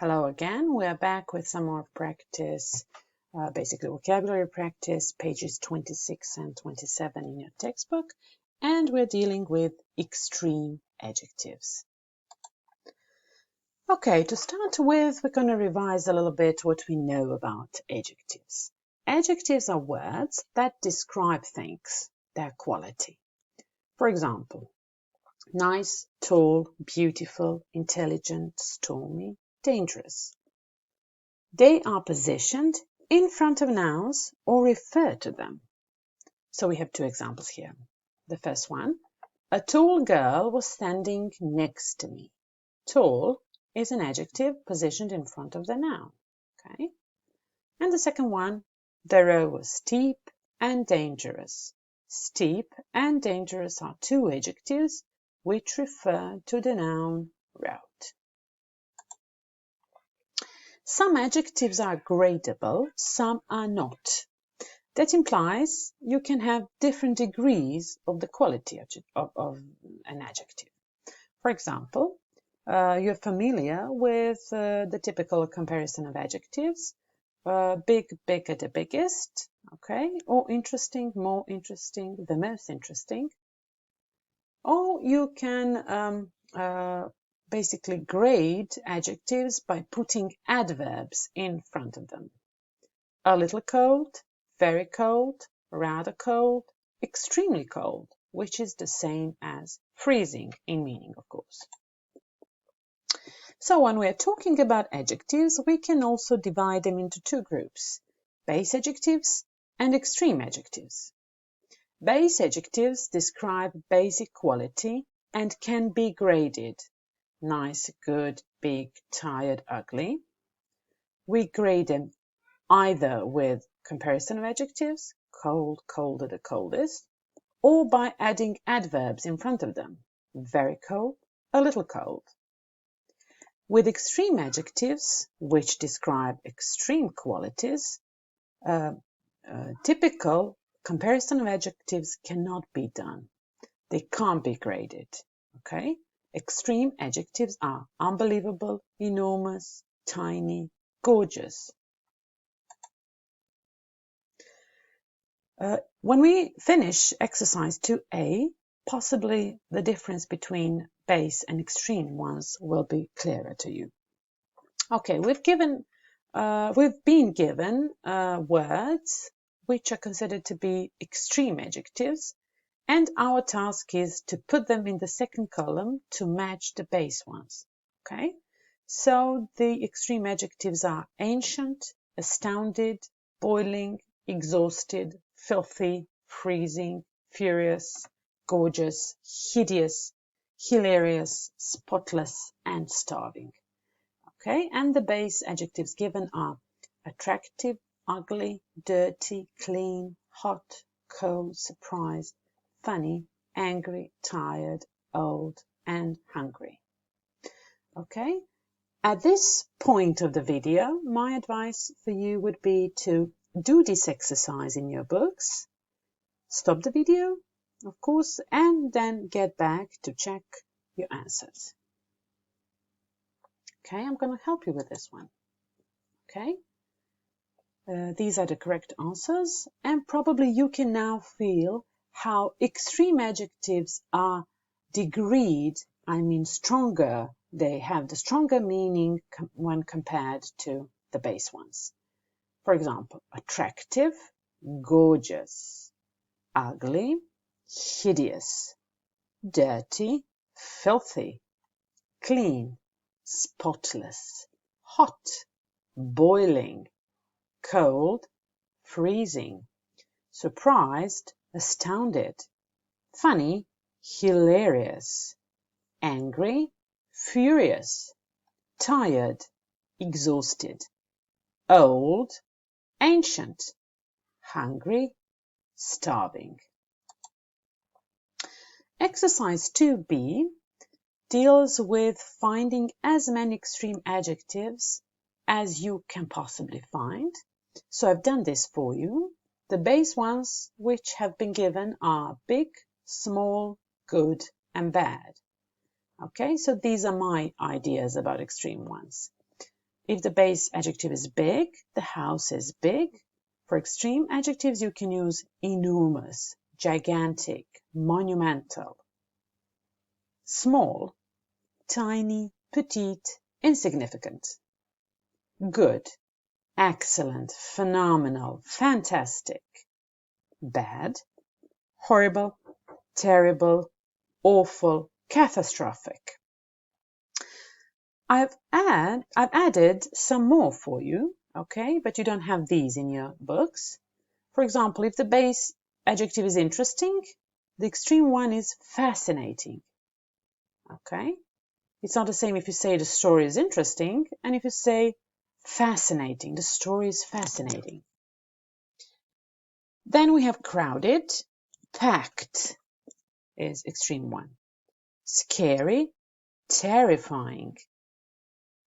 Hello again. We are back with some more practice, basically vocabulary practice, pages 26 and 27 in your textbook. And we're dealing with extreme adjectives. Okay, to start with, we're going to revise a little bit what we know about adjectives. Adjectives are words that describe things, their quality. For example, nice, tall, beautiful, intelligent, stormy, dangerous. They are positioned in front of nouns or refer to them. So we have two examples here. The first one, a tall girl was standing next to me. Tall is an adjective positioned in front of the noun. Okay? And the second one, the road was steep and dangerous. Steep and dangerous are two adjectives which refer to the noun road. Some adjectives are gradable, some are not. That implies you can have different degrees of the quality of an adjective. For example, you're familiar with the typical comparison of adjectives. Big, bigger, the biggest, okay? Or interesting, more interesting, the most interesting. Or you can basically grade adjectives by putting adverbs in front of them. A little cold, very cold, rather cold, extremely cold, which is the same as freezing in meaning, of course. So when we're talking about adjectives, we can also divide them into two groups, base adjectives and extreme adjectives. Base adjectives describe basic quality and can be graded. Nice, good, big, tired, ugly. We grade them either with comparison of adjectives, cold, colder, the coldest, or by adding adverbs in front of them, very cold, a little cold. With extreme adjectives, which describe extreme qualities, typical comparison of adjectives cannot be done. They can't be graded, okay? Extreme adjectives are unbelievable, enormous, tiny, gorgeous. When we finish exercise 2A, possibly the difference between base and extreme ones will be clearer to you. Okay, we've been given words which are considered to be extreme adjectives, and our task is to put them in the second column to match the base ones. Okay, so the extreme adjectives are ancient, astounded, boiling, exhausted, filthy, freezing, furious, gorgeous, hideous, hilarious, spotless, and starving. Okay, and the base adjectives given are attractive, ugly, dirty, clean, hot, cold, surprised, funny, angry, tired, old, and hungry. Okay, at this point of the video, my advice for you would be to do this exercise in your books, stop the video, of course, and then get back to check your answers. Okay, I'm going to help you with this one. Okay, these are the correct answers, and probably you can now feel how extreme adjectives are degreed, I mean stronger. They have the stronger meaning when compared to the base ones. For example, attractive, gorgeous, ugly, hideous, dirty, filthy, clean, spotless, hot, boiling, cold, freezing, surprised, astounded, funny, hilarious, angry, furious, tired, exhausted, old, ancient, hungry, starving. Exercise 2B deals with finding as many extreme adjectives as you can possibly find. So I've done this for you. The base ones which have been given are big, small, good, and bad. Okay, so these are my ideas about extreme ones. if the base adjective is big, the house is big. For extreme adjectives, you can use enormous, gigantic, monumental. Small, tiny, petite, insignificant. Good, excellent, phenomenal, fantastic. Bad, horrible, terrible, awful, catastrophic. I've added some more for you, okay, but you don't have these in your books. For example, if the base adjective is interesting, the extreme one is fascinating, okay? It's not the same if you say the story is interesting and if you say fascinating, the story is fascinating. Then we have crowded, packed is extreme one. Scary, terrifying.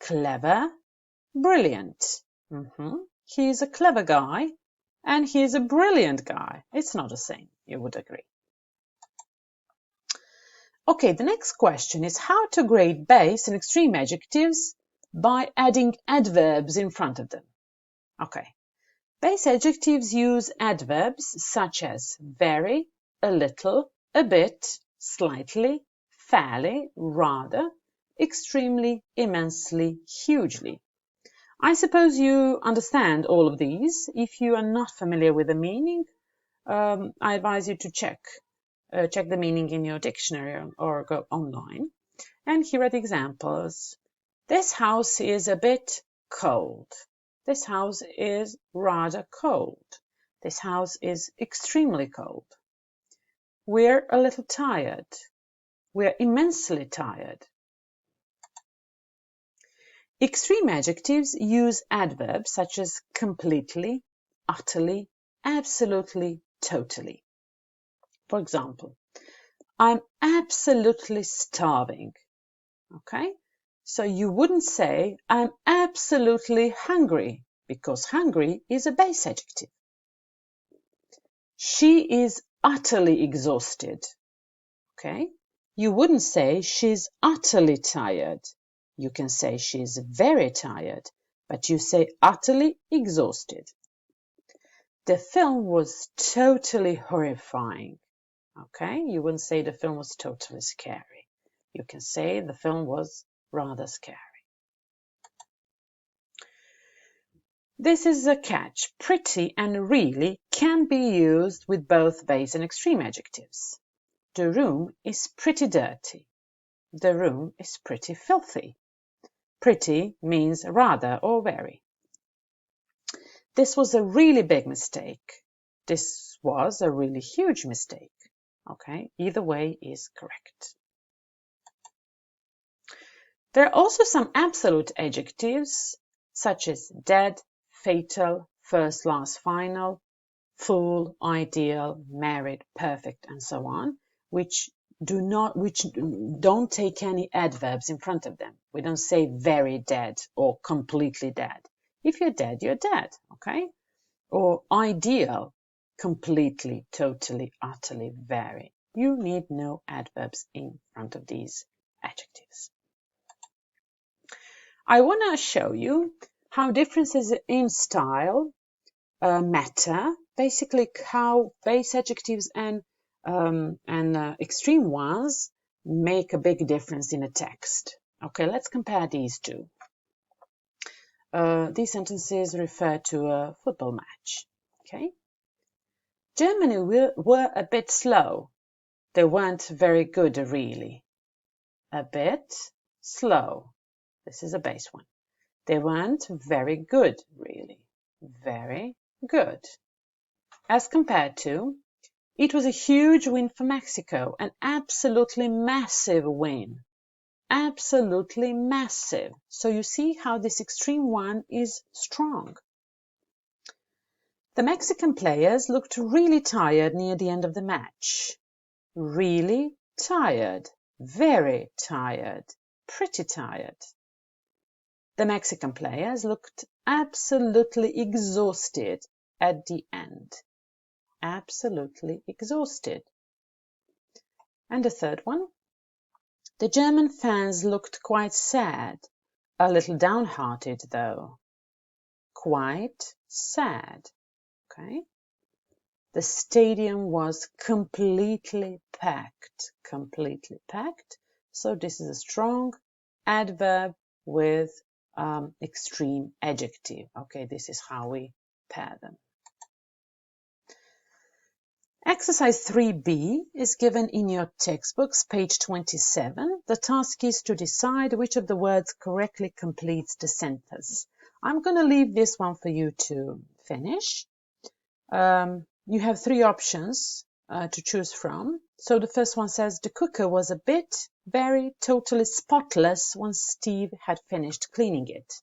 Clever, brilliant. He's a clever guy and he's a brilliant guy. It's not the same, you would agree. Okay, the next question is how to grade base and extreme adjectives by adding adverbs in front of them. Okay, base adjectives use adverbs such as very, a little, a bit, slightly, fairly, rather, extremely, immensely, hugely. I suppose you understand all of these. If you are not familiar with the meaning, I advise you to check the meaning in your dictionary or go online. And here are the examples. This house is a bit cold. This house is rather cold. This house is extremely cold. We're a little tired. We're immensely tired. Extreme adjectives use adverbs such as completely, utterly, absolutely, totally. For example, I'm absolutely starving. Okay? So you wouldn't say I'm absolutely hungry because hungry is a base adjective. She is utterly exhausted. Okay? You wouldn't say she's utterly tired. You can say she's very tired, but you say utterly exhausted. The film was totally horrifying. Okay? You wouldn't say the film was totally scary. You can say the film was rather scary. This is a catch. Pretty and really can be used with both base and extreme adjectives. The room is pretty dirty. The room is pretty filthy. Pretty means rather or very. This was a really big mistake. This was a really huge mistake. Okay, either way is correct. There are also some absolute adjectives such as dead, fatal, first, last, final, full, ideal, married, perfect, and so on, which don't take any adverbs in front of them. We don't say very dead or completely dead. If you're dead, you're dead, okay? Or ideal, completely, totally, utterly, very. You need no adverbs in front of these adjectives. I want to show you how differences in style matter, basically how base adjectives and extreme ones make a big difference in a text. Okay, let's compare these two. These sentences refer to a football match. Okay, Germany were a bit slow. They weren't very good, really. A bit slow. This is a base one. They weren't very good, really. Very good. As compared to, it was a huge win for Mexico, an absolutely massive win. Absolutely massive. So you see how this extreme one is strong. The Mexican players looked really tired near the end of the match. Really tired. Very tired. Pretty tired. The Mexican players looked absolutely exhausted at the end. Absolutely exhausted. And the third one. The German fans looked quite sad. A little downhearted, though. Quite sad. Okay. The stadium was completely packed. Completely packed. So this is a strong adverb with extreme adjective. Okay, this is how we pair them. Exercise 3B is given in your textbooks, page 27. The task is to decide which of the words correctly completes the sentence. I'm going to leave this one for you to finish. You have three options to choose from. So the first one says, the cooker was a bit, very, totally spotless once Steve had finished cleaning it.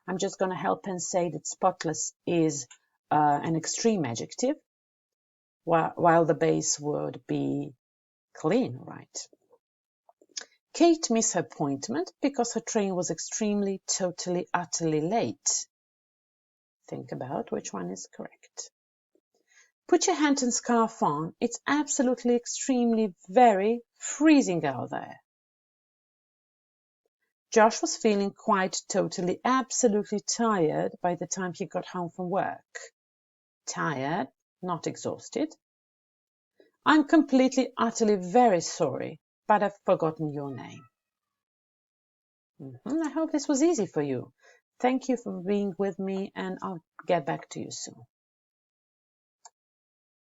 I'm just going to help and say that spotless is an extreme adjective, while the base would be clean, right? Kate missed her appointment because her train was extremely, totally, utterly late. Think about which one is correct. Put your hat and scarf on. It's absolutely, extremely, very freezing out there. Josh was feeling quite, totally, absolutely tired by the time he got home from work. Tired, not exhausted. I'm completely, utterly, very sorry, but I've forgotten your name. I hope this was easy for you. Thank you for being with me, and I'll get back to you soon.